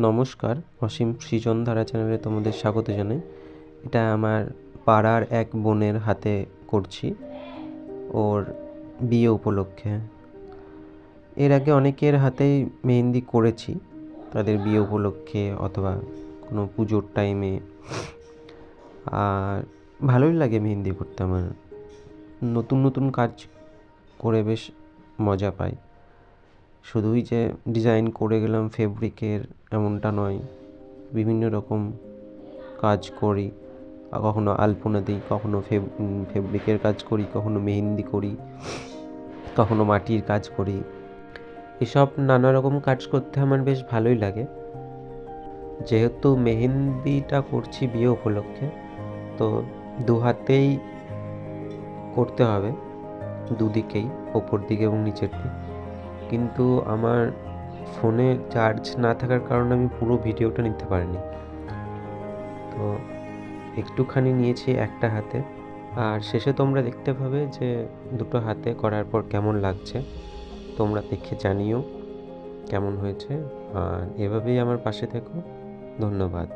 নমস্কার, অসীম সৃজনধারা চ্যানেলে তোমাদের স্বাগত জানাই। এটা আমার পাড়ার এক বোনের হাতে করছি, ওর বিয়ে উপলক্ষে। এর আগে অনেকের হাতেই মেহেন্দি করেছি, তাদের বিয়ে উপলক্ষে অথবা কোনো পুজোর টাইমে। আর ভালোই লাগে মেহেন্দি করতে আমার। নতুন নতুন কাজ করে বেশ মজা পাই। শুধুই যে ডিজাইন করে গেলাম ফেব্রিকের, এমনটা নয়। বিভিন্ন রকম কাজ করি, কখনো আলপনা দিই, কখনো ফেব্রিকের কাজ করি, কখনো মেহেন্দি করি, কখনো মাটির কাজ করি। এসব নানা রকম কাজ করতে আমার বেশ ভালোই লাগে। যেহেতু মেহেন্দিটা করছি বিয়ে উপলক্ষে, তো দু হাতেই করতে হবে, দুদিকেই, ওপর দিকে এবং নিচের দিক। কিন্তু আমার ফোনে চার্জ না থাকার কারণে আমি পুরো ভিডিওটা নিতে পারিনি, তো একটুখানি নিয়েছি একটা হাতে। আর শেষে তোমরা দেখতে পাবে যে দুটো হাতে করার পর কেমন লাগছে। তোমরা দেখে জানিও কেমন হয়েছে, আর এভাবেই আমার পাশে থেকো। ধন্যবাদ।